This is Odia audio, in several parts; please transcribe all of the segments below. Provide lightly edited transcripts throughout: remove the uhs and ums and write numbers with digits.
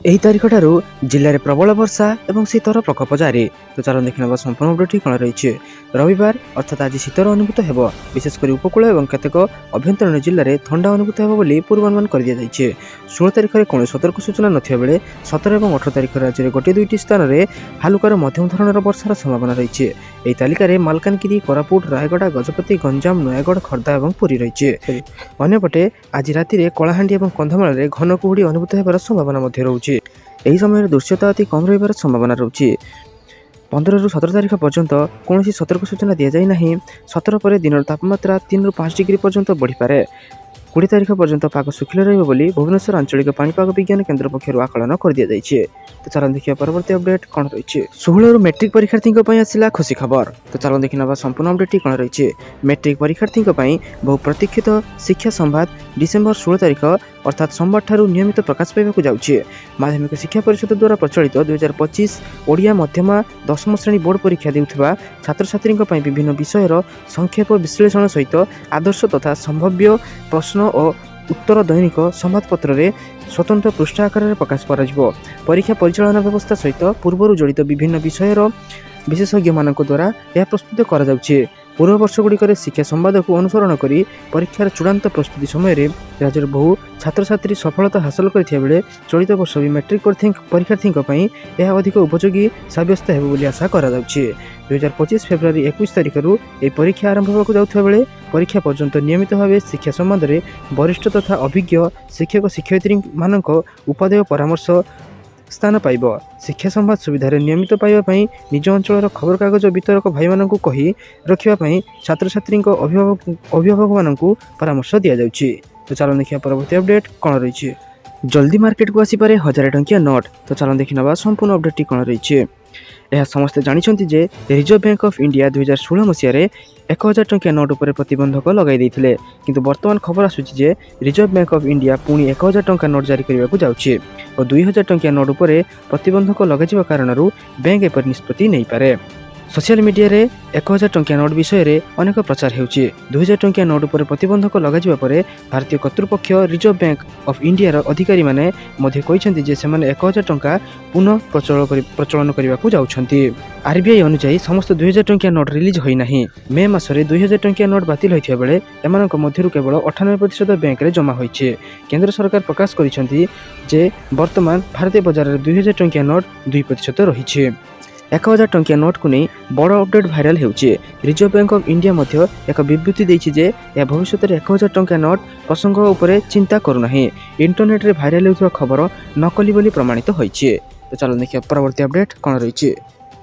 ଏହି ତାରିଖଠାରୁ ଜିଲ୍ଲାରେ ପ୍ରବଳ ବର୍ଷା ଏବଂ ଶୀତର ପ୍ରକୋପ ଜାରି। ତ ଚାଲ ଦେଖିନେବା ସମ୍ପୂର୍ଣ୍ଣ ଭିଡ଼ିଓଟି କ'ଣ ରହିଛି। ରବିବାର ଅର୍ଥାତ୍ ଆଜି ଶୀତର ଅନୁଭୂତ ହେବ। ବିଶେଷ କରି ଉପକୂଳ ଏବଂ କେତେକ ଅଭ୍ୟନ୍ତରୀଣ ଜିଲ୍ଲାରେ ଥଣ୍ଡା ଅନୁଭୂତ ହେବ ବୋଲି ପୂର୍ବାନୁମାନ କରିଦିଆଯାଇଛି। 16 ତାରିଖରେ କୌଣସି ସତର୍କ ସୂଚନା ନଥିବା ବେଳେ 17 ଏବଂ 18 ତାରିଖରେ ରାଜ୍ୟରେ ଗୋଟିଏ ଦୁଇଟି ସ୍ଥାନରେ ହାଲୁକାର ମଧ୍ୟମ ଧରଣର ବର୍ଷାର ସମ୍ଭାବନା ରହିଛି। ଏହି ତାଲିକାରେ ମାଲକାନଗିରି, କୋରାପୁଟ, ରାୟଗଡ଼ା, ଗଜପତି, ଗଞ୍ଜାମ, ନୟାଗଡ଼, ଖୋର୍ଦ୍ଧା ଏବଂ ପୁରୀ ରହିଛି। ଅନ୍ୟପଟେ ଆଜି ରାତିରେ କଳାହାଣ୍ଡି ଏବଂ କନ୍ଧମାଳରେ ଘନ କୁହୁଡ଼ି ଅନୁଭୂତ ହେବାର ସମ୍ଭାବନା ମଧ୍ୟ ରହୁଛି। ଏହି ସମୟରେ ଦୃଶ୍ୟତା ଅତି କମ୍ ରହିବାର ସମ୍ଭାବନା ରହୁଛି। 15ରୁ 17 ତାରିଖ ପର୍ଯ୍ୟନ୍ତ କୌଣସି ସତର୍କ ସୂଚନା ଦିଆଯାଇ ନାହିଁ। 17 ପରେ ଦିନର ତାପମାତ୍ରା 3ରୁ 5 ଡିଗ୍ରୀ ପର୍ଯ୍ୟନ୍ତ ବଢ଼ିପାରେ। 20 ତାରିଖ ପର୍ଯ୍ୟନ୍ତ ପାଗ ଶୁଖିଲା ରହିବ ବୋଲି ଭୁବନେଶ୍ୱର ଆଞ୍ଚଳିକ ପାଣିପାଗ ବିଜ୍ଞାନ କେନ୍ଦ୍ର ପକ୍ଷରୁ ଆକଳନ କରିଦିଆଯାଇଛି। ତ ଚାଲନ୍ତୁ ଦେଖିବା ପରବର୍ତ୍ତୀ ଅପଡେଟ୍ କ'ଣ ରହିଛି। 16ରୁ ମେଟ୍ରିକ୍ ପରୀକ୍ଷାର୍ଥୀଙ୍କ ପାଇଁ ଆସିଲା ଖୁସି ଖବର। ତ ଚାଲନ୍ତୁ ଦେଖିନେବା ସମ୍ପୂର୍ଣ୍ଣ ଅପଡେଟ୍ଟି କ'ଣ ରହିଛି। ମେଟ୍ରିକ୍ ପରୀକ୍ଷାର୍ଥୀଙ୍କ ପାଇଁ ବହୁ ପ୍ରତୀକ୍ଷିତ ଶିକ୍ଷା ସମ୍ବାଦ ଡିସେମ୍ବର 16 ତାରିଖ ଅର୍ଥାତ୍ ସୋମବାରଠାରୁ ନିୟମିତ ପ୍ରକାଶ ପାଇବାକୁ ଯାଉଛି। ମାଧ୍ୟମିକ ଶିକ୍ଷା ପରିଷଦ ଦ୍ୱାରା ପ୍ରଚଳିତ 2025 ଓଡ଼ିଆ ମଧ୍ୟମା 10ମ ଶ୍ରେଣୀ ବୋର୍ଡ଼ ପରୀକ୍ଷା ଦେଉଥିବା ଛାତ୍ରଛାତ୍ରୀଙ୍କ ପାଇଁ ବିଭିନ୍ନ ବିଷୟର ସଂକ୍ଷେପ ବିଶ୍ଳେଷଣ ସହିତ ଆଦର୍ଶ ତଥା ସମ୍ଭାବ୍ୟ ପ୍ରଶ୍ନ ଓ ଉତ୍ତର ଦୈନିକ ସମ୍ବାଦପତ୍ରରେ ସ୍ୱତନ୍ତ୍ର ପୃଷ୍ଠା ଆକାରରେ ପ୍ରକାଶ କରାଯିବ। ପରୀକ୍ଷା ପରିଚାଳନା ବ୍ୟବସ୍ଥା ସହିତ ପୂର୍ବରୁ ଜଡ଼ିତ ବିଭିନ୍ନ ବିଷୟର ବିଶେଷଜ୍ଞମାନଙ୍କ ଦ୍ୱାରା ଏହା ପ୍ରସ୍ତୁତ କରାଯାଉଛି। ପୂର୍ବ ବର୍ଷଗୁଡ଼ିକରେ ଶିକ୍ଷା ସମ୍ବାଦକୁ ଅନୁସରଣ କରି ପରୀକ୍ଷାର ଚୂଡ଼ାନ୍ତ ପ୍ରସ୍ତୁତି ସମୟରେ ରାଜ୍ୟର ବହୁ ଛାତ୍ରଛାତ୍ରୀ ସଫଳତା ହାସଲ କରିଥିବା ବେଳେ ଚଳିତ ବର୍ଷ ବି ମେଟ୍ରିକ୍ ପରୀକ୍ଷାର୍ଥୀଙ୍କ ପାଇଁ ଏହା ଅଧିକ ଉପଯୋଗୀ ସାବ୍ୟସ୍ତ ହେବ ବୋଲି ଆଶା କରାଯାଉଛି। 2025 ଫେବୃଆରୀ 21 ତାରିଖରୁ ଏହି ପରୀକ୍ଷା ଆରମ୍ଭ ହେବାକୁ ଯାଉଥିବା ବେଳେ ପରୀକ୍ଷା ପର୍ଯ୍ୟନ୍ତ ନିୟମିତ ଭାବେ ଶିକ୍ଷା ସମ୍ବନ୍ଧରେ ବରିଷ୍ଠ ତଥା ଅଭିଜ୍ଞ ଶିକ୍ଷକ ଶିକ୍ଷୟିତ୍ରୀମାନଙ୍କ ଉପାଦେୟ ପରାମର୍ଶ ସ୍ଥାନ ପାଇବ। ଶିକ୍ଷା ସମ୍ବାଦ ସୁବିଧାରେ ନିୟମିତ ପାଇବା ପାଇଁ ନିଜ ଅଞ୍ଚଳର ଖବରକାଗଜ ବିତରକ ଭାଇମାନଙ୍କୁ କହି ରଖିବା ପାଇଁ ଛାତ୍ରଛାତ୍ରୀଙ୍କ ଅଭିଭାବକମାନଙ୍କୁ ପରାମର୍ଶ ଦିଆଯାଉଛି। ତ ଚାଲନ୍ତୁ ଦେଖିବା ପରବର୍ତ୍ତୀ ଅପଡେଟ୍ କ'ଣ ରହିଛି। ଜଲ୍ଦି ମାର୍କେଟକୁ ଆସିପାରେ 1000 ଟଙ୍କିଆ ନୋଟ୍। ତ ଚାଲନ୍ତୁ ଦେଖିନେବା ସମ୍ପୂର୍ଣ୍ଣ ଅପଡେଟ୍ଟି କ'ଣ ରହିଛି। ଏହା ସମସ୍ତେ ଜାଣିଛନ୍ତି ଯେ ରିଜର୍ଭ ବ୍ୟାଙ୍କ ଅଫ୍ ଇଣ୍ଡିଆ 2016 ମସିହାରେ 1000 ଟଙ୍କିଆ ନୋଟ୍ ଉପରେ ପ୍ରତିବନ୍ଧକ ଲଗାଇ ଦେଇଥିଲେ। କିନ୍ତୁ ବର୍ତ୍ତମାନ ଖବର ଆସୁଛି ଯେ ରିଜର୍ଭ ବ୍ୟାଙ୍କ ଅଫ୍ ଇଣ୍ଡିଆ ପୁଣି 1000 ଟଙ୍କା ନୋଟ୍ ଜାରି କରିବାକୁ ଯାଉଛି ଓ 2000 ଟଙ୍କିଆ ନୋଟ୍ ଉପରେ ପ୍ରତିବନ୍ଧକ ଲଗାଯିବା କାରଣରୁ ବ୍ୟାଙ୍କ ଏପରି ନିଷ୍ପତ୍ତି ନେଇପାରେ। ସୋସିଆଲ ମିଡ଼ିଆରେ 1000 ଟଙ୍କିଆ ନୋଟ୍ ବିଷୟରେ ଅନେକ ପ୍ରଚାର ହେଉଛି। 2000 ଟଙ୍କିଆ ନୋଟ୍ ଉପରେ ପ୍ରତିବନ୍ଧକ ଲଗାଯିବା ପରେ ଭାରତୀୟ କର୍ତ୍ତୃପକ୍ଷ ରିଜର୍ଭ ବ୍ୟାଙ୍କ ଅଫ୍ ଇଣ୍ଡିଆର ଅଧିକାରୀମାନେ ମଧ୍ୟ କହିଛନ୍ତି ଯେ ସେମାନେ 1000 ଟଙ୍କା ପୁନଃ ପ୍ରଚଳନ କରିବାକୁ ଯାଉଛନ୍ତି। ଆର୍ବିଆଇ ଅନୁଯାୟୀ ସମସ୍ତ 2000 ଟଙ୍କିଆ ନୋଟ୍ ରିଲିଜ୍ ହୋଇନାହିଁ। ମେ ମାସରେ 2000 ଟଙ୍କିଆ ନୋଟ୍ ବାତିଲ ହୋଇଥିବା ବେଳେ ଏମାନଙ୍କ ମଧ୍ୟରୁ କେବଳ 98% ବ୍ୟାଙ୍କରେ ଜମା ହୋଇଛି। କେନ୍ଦ୍ର ସରକାର ପ୍ରକାଶ କରିଛନ୍ତି ଯେ ବର୍ତ୍ତମାନ ଭାରତୀୟ ବଜାରରେ 2000 ଟଙ୍କିଆ ନୋଟ୍ 2% ରହିଛି। 1000 ଟଙ୍କିଆ ନୋଟ୍କୁ ନେଇ ବଡ଼ ଅପଡେଟ୍ ଭାଇରାଲ ହେଉଛି। ରିଜର୍ଭ ବ୍ୟାଙ୍କ ଅଫ୍ ଇଣ୍ଡିଆ ମଧ୍ୟ ଏକ ବିବୃତ୍ତି ଦେଇଛି ଯେ ଏହା ଭବିଷ୍ୟତରେ 1000 ଟଙ୍କିଆ ନୋଟ୍ ପ୍ରସଙ୍ଗ ଉପରେ ଚିନ୍ତା କରୁନାହିଁ। ଇଣ୍ଟରନେଟ୍ରେ ଭାଇରାଲ ହେଉଥିବା ଖବର ନକଲି ବୋଲି ପ୍ରମାଣିତ ହୋଇଛି। ତ ଚାଲନ୍ତୁ ଦେଖିବା ପରବର୍ତ୍ତୀ ଅପଡେଟ୍ କ'ଣ ରହିଛି।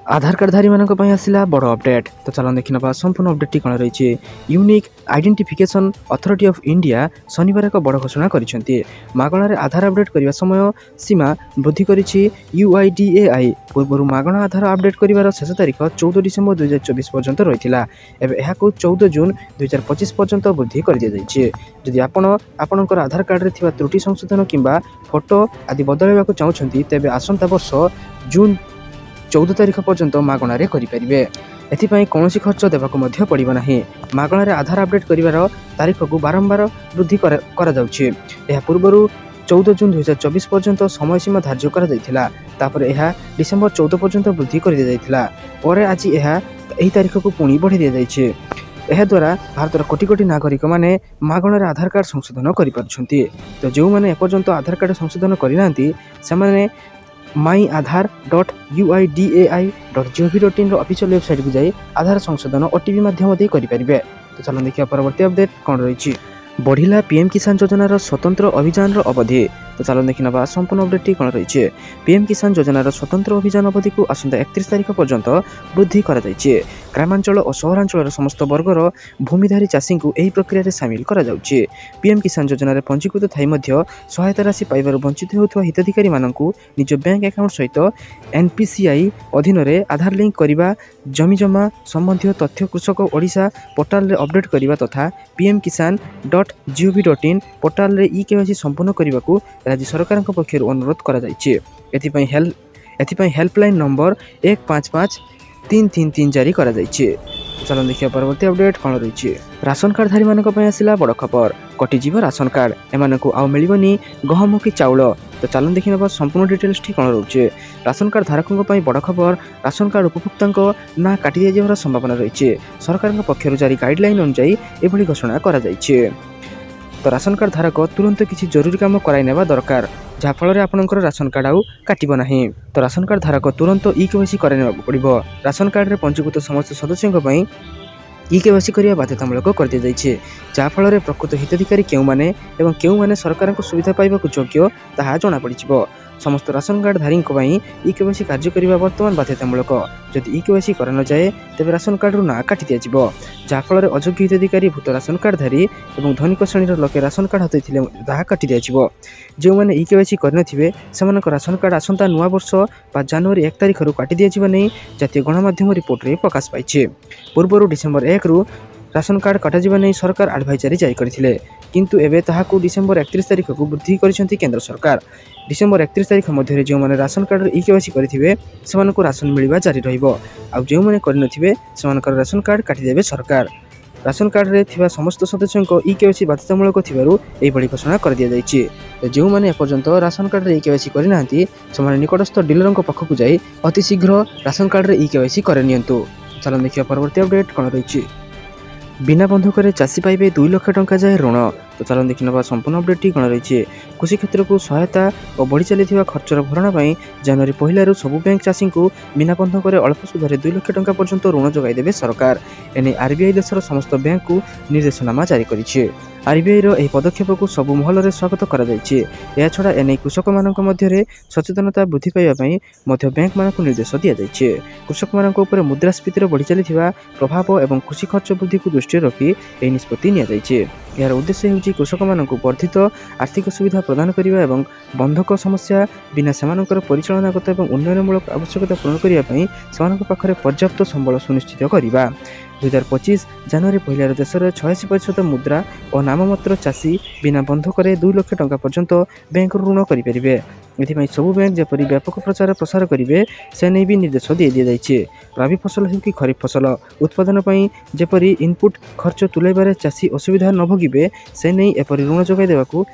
ଆଧାର କାର୍ଡଧାରୀମାନଙ୍କ ପାଇଁ ଆସିଲା ବଡ଼ ଅପଡେଟ୍। ତ ଚାଲନ୍ତୁ ଦେଖିନେବା ସମ୍ପୂର୍ଣ୍ଣ ଅପଡେଟ୍ଟି କ'ଣ ରହିଛି। Unique identification authority of India ଶନିବାର ଏକ ବଡ଼ ଘୋଷଣା କରିଛନ୍ତି। ମାଗଣାରେ ଆଧାର ଆପଡେଟ୍ କରିବା ସମୟ ସୀମା ବୃଦ୍ଧି କରିଛି UIDAI। ପୂର୍ବରୁ ମାଗଣା ଆଧାର ଆପଡେଟ୍ କରିବାର ଶେଷ ତାରିଖ 14 ଡିସେମ୍ବର 2024 ପର୍ଯ୍ୟନ୍ତ ରହିଥିଲା। ଏବେ ଏହାକୁ 14 ଜୁନ୍ 2025 ପର୍ଯ୍ୟନ୍ତ ବୃଦ୍ଧି କରିଦିଆଯାଇଛି। ଯଦି ଆପଣ ଆପଣଙ୍କର ଆଧାର କାର୍ଡରେ ଥିବା ତ୍ରୁଟି ସଂଶୋଧନ କିମ୍ବା ଫଟୋ ଆଦି ବଦଳାଇବାକୁ ଚାହୁଁଛନ୍ତି ତେବେ ଆସନ୍ତା ବର୍ଷ ଜୁନ୍ 14 ତାରିଖ ପର୍ଯ୍ୟନ୍ତ ମାଗଣାରେ କରିପାରିବେ। ଏଥିପାଇଁ କୌଣସି ଖର୍ଚ୍ଚ ଦେବାକୁ ମଧ୍ୟ ପଡ଼ିବ ନାହିଁ। ମାଗଣାରେ ଆଧାର ଆପଡେଟ୍ କରିବାର ତାରିଖକୁ ବାରମ୍ବାର ବୃଦ୍ଧି କରାଯାଉଛି। ଏହା ପୂର୍ବରୁ 14 ଜୁନ୍ 2024 ପର୍ଯ୍ୟନ୍ତ ସମୟସୀମା ଧାର୍ଯ୍ୟ କରାଯାଇଥିଲା। ତାପରେ ଏହା ଡିସେମ୍ବର 14 ପର୍ଯ୍ୟନ୍ତ ବୃଦ୍ଧି କରିଦିଆଯାଇଥିଲା। ପରେ ଆଜି ଏହି ତାରିଖକୁ ପୁଣି ବଢ଼ାଇ ଦିଆଯାଇଛି। ଏହାଦ୍ୱାରା ଭାରତର କୋଟି କୋଟି ନାଗରିକମାନେ ମାଗଣାରେ ଆଧାର କାର୍ଡ଼ ସଂଶୋଧନ କରିପାରୁଛନ୍ତି। ତ ଯେଉଁମାନେ ଏପର୍ଯ୍ୟନ୍ତ ଆଧାର କାର୍ଡ଼ ସଂଶୋଧନ କରିନାହାନ୍ତି ସେମାନେ myAadhar.uidai.gov.in ର ଅଫିସିଆଲ ୱେବସାଇଟକୁ ଯାଇ ଆଧାର ସଂଶୋଧନ OTP ମାଧ୍ୟମ ଦେଇ କରିପାରିବେ। ତ ଚାଲନ୍ତୁ ଦେଖିବା ପରବର୍ତ୍ତୀ ଅପଡେଟ୍ କ'ଣ ରହିଛି। ବଢ଼ିଲା PM କିଷାନ ଯୋଜନାର ସ୍ୱତନ୍ତ୍ର ଅଭିଯାନର ଅବଧି। ତ ଚାଲନ୍ତୁ ଦେଖିନେବା ସମ୍ପୂର୍ଣ୍ଣ ଅପଡେଟ୍ଟି କ'ଣ ରହିଛି। PM କିଷାନ ଯୋଜନାର ସ୍ୱତନ୍ତ୍ର ଅଭିଯାନ ଅବଧିକୁ ଆସନ୍ତା 31 ତାରିଖ ପର୍ଯ୍ୟନ୍ତ ବୃଦ୍ଧି କରାଯାଇଛି। ଗ୍ରାମାଞ୍ଚଳ ଓ ସହରାଞ୍ଚଳର ସମସ୍ତ ବର୍ଗର ଭୂମିଧାରୀ ଚାଷୀଙ୍କୁ ଏହି ପ୍ରକ୍ରିୟାରେ ସାମିଲ କରାଯାଉଛି। PM କିଷାନ ଯୋଜନାରେ ପଞ୍ଜୀକୃତ ଥାଇ ମଧ୍ୟ ସହାୟତା ରାଶି ପାଇବାରୁ ବଞ୍ଚିତ ହେଉଥିବା ହିତାଧିକାରୀମାନଙ୍କୁ ନିଜ ବ୍ୟାଙ୍କ ଆକାଉଣ୍ଟ ସହିତ NPCI ଅଧୀନରେ ଆଧାର ଲିଙ୍କ କରିବା, ଜମିଜମା ସମ୍ବନ୍ଧୀୟ ତଥ୍ୟ କୃଷକ ଓଡ଼ିଶା ପୋର୍ଟାଲରେ ଅପଡେଟ୍ କରିବା ତଥା pmkisan.gov.in ପୋର୍ଟାଲରେ eKYC ସମ୍ପୂର୍ଣ୍ଣ କରିବାକୁ ରାଜ୍ୟ ସରକାରଙ୍କ ପକ୍ଷରୁ ଅନୁରୋଧ କରାଯାଇଛି। ଏଥିପାଇଁ ହେଲ୍ପଲାଇନ୍ ନମ୍ବର 155333 ଜାରି କରାଯାଇଛି। चलन देखिए परवर्ती अपडेट कौन रही राशन कार्डधारी मान आसला बड़ खबर कटिज राशन कार्ड एम आउ मिलनी गहम कि चाउल तो चलन देखी ना संपूर्ण डिटेल्स टी कौन रोचे राशन कार्ड धारकों बड़ खबर राशन कार्ड उपभोक्ता ना काटी दिया संभावना रही सरकार पक्षर जारी गाइडलाइन अनुसार यह घोषणा कर तो राशन कार्ड धारक तुरंत किसी जरूरी काम कराई दरकार जहाँफल आपंकर राशन कार्ड आउ काटब ना तो राशन कार्ड धारक तुरंत ई-केवाईसी कराई पड़ो राशन कार्ड में पंजीकृत समस्त सदस्यों ई-केवाईसी करने बाध्यतामूलक कर दी जाइए जहाँफल प्रकृत हिताधिकारी क्यों माने सरकार सुविधा पाइबा योग्य ताहा जना पड़ समस्त राशन कार्डधारी ई-केवाईसी कार्य करने बर्तमान बाध्यतामूलक जदि ई-केवाईसी कर न जाए तेज राशन कार्ड रू ना काटी दिया जहाँफल अयोग्य हिताधिकारी भूत राशन कार्डधारी और धनिक श्रेणीर लोके राशन कार्ड हाथी ताहा काटी दिया जो मैंने ई-केवाईसी करने से राशन कार्ड आसंता नुआ वर्ष बा जनवरी 1 तारिख काटी दिया नहीं जातीय गणमाध्यम रिपोर्ट में प्रकाश पाई पूर्व डिसेम्बर 1 रु राशन कार्ड कटाଯିबा नहीं सरकार एडवाइजरी जारी करथिले किंतु एबे ताहाकू डिसेम्बर 31 तारिख को वृद्धि करिसेंती केंद्र सरकार डिसेम्बर 31 तारिख मध्य जो मैंने राशन कार्ड ई-केवाईसी करिथिबे सेमानकू राशन मिलवा जारी रहिबो आ जो मैंने करनथिबे सेमानकर राशन कार्ड काटी देबे सरकार राशन कार्ड रे थिबा समस्त सदस्यों ई-केवाईसी बाध्यतामूलक थिबारु एही बड़ी घोषणा कर दिया जाइछि तो जो मैंने एपर्यंत राशन कार्ड रे ई-केवाईसी करिनांती सेमाने निकटस्थ डीलरक पाखकू जाई अति शीघ्र राशन कार्ड रे ई-केवाईसी करे नियंतु चलन देखिया परवर्ती अपडेट कोन रहिछि बिना बंधक चाषी पाइबे 2 लाख टंका जाए ऋण तो चलन देखि नबा संपूर्ण अपडेट कौन रही कृषि क्षेत्र को सहायता और बढ़ी चली खर्चर भरणा जनवरी 1 सबु बैंक चाषी को बिना बंधक अल्प सुधे 2 लाख टंका पर्यंत ऋण जोगाई देवे सरकार एने आरबीआई देशर समस्त बैंक को निर्देशनामा जारी करिछि आरबीआई रो एही पदक्षेप को सबु महल में स्वागत करा जायछि या छड़ा एने कृषक मानक मध्य सचेतनता वृद्धि पाइबा मध्य बैंक मानक निर्देश दिया जायछि कृषक मानक ऊपर मुद्रास्फीतिर बढ़ी चली प्रभाव एवं कृषि खर्च वृद्धि को दृष्टि रखी एही निष्पत्ति निया जायछि यार उद्देश्य होउछि कृषक मानक वर्धित आर्थिक सुविधा प्रदान करने और बंधक समस्या बिना सेमानकर परिचालनागत और उन्नयनमूलक आवश्यकता पूरण करने सेमानक पाखरे पर्याप्त संबल सुनिश्चित करने 2025 जनवरी 1 देश में 86% मुद्रा और नाममात्र चाषी बिना बंधक 2 लाख टंका पर्यंत बैंक ऋण करेंगे एथि सबु बैंक जपरी व्यापक प्रचार प्रसार करेंगे से नहीं भी निर्देश दे दिया जाइए रबी फसल हो कि खरीफ फसल उत्पादन जपरी इनपुट खर्च तुलाइबार चाषी असुविधा न भोगे से नहीं एपरी ऋण जोगाई देवाकू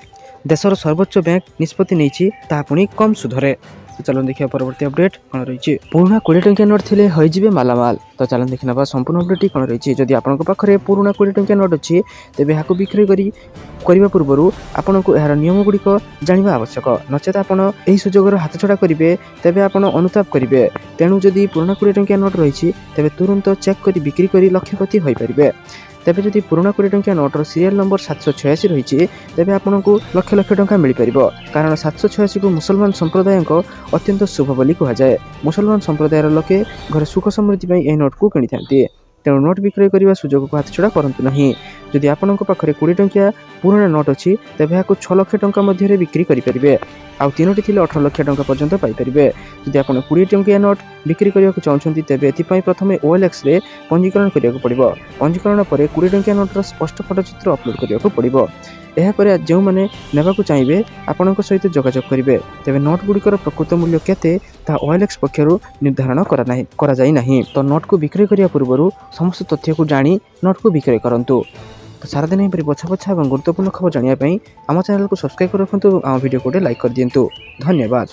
देशर सर्वोच्च बैंक निष्पत्ति नहीं पुणी कम सुधरे तो चलन देखिए परवर्ती अपडेट कौन रही पुराना 20 टंकिया नोट थे होइजिबे मालामाल तो चलन देखि नबा संपूर्ण अपडेट कौन रही जदि आपन पाखरे पुराना 20 टंकिया नोट अच्छी तेज यहाँ बिक्री करने पूर्व आपन को यार नियम गुड़िक जाना आवश्यक नचेत आपड़ यही सुजोगर हाथ छड़ा करेंगे तेज आप अनुताप करेंगे तेणु जदि पुराना 20 टंकिया नोट रही तेज तुरंत चेक कर बिक्री कर लक्षपति हो पारे तेज जदि पुराना 20 टंकिया नोटर सीरियल नंबर 786 रही तेज आपको लक्ष लक्ष टंका मिल पार कारण 786 को मुसलमान संप्रदाय अत्यंत शुभ बोली कहुए मुसलमान संप्रदायर लोके घर सुख समृद्धि यह नोट को किनी था तेणु नोट बिक्रय करने सुजोग को हाथ छड़ा करंतु नहीं जदि आपन पाखरे 20 टंकिया पुराना नोट अच्छी तेज यहाँ 6 लाख टंका मध्य बिक्री करेंगे आउ 3टी थे 18 लाख टंका पर्यंत पाइपर जदि आप 20 टंकिया नोट बिक्री करने को चाहते तेज एपाई प्रथम OLX रे पंजीकरण करने पड़ो पंजीकरण पर 20 टंकिया नोटर स्पष्ट फटोचित्र अपलोड करने पड़ो यापर जो मैंने नेबाकू चाहिए आपण सहित जोगाजोग करेंगे तेज नोट गुड़िकर प्रकृत मूल्य केते OLX पक्षर निर्धारण करा जाई नहीं तो नोट को बिक्री करने पूर्व समस्त तथ्य को जानी नोट को बिक्री करूँ तो सारा दिन पर बछा बछा और गुरुत्वपूर्ण खबर जानापी आम चैनल को सब्सक्राइब कर रखुँ और वीडियो को लाइक कर दिंतु धन्यवाद।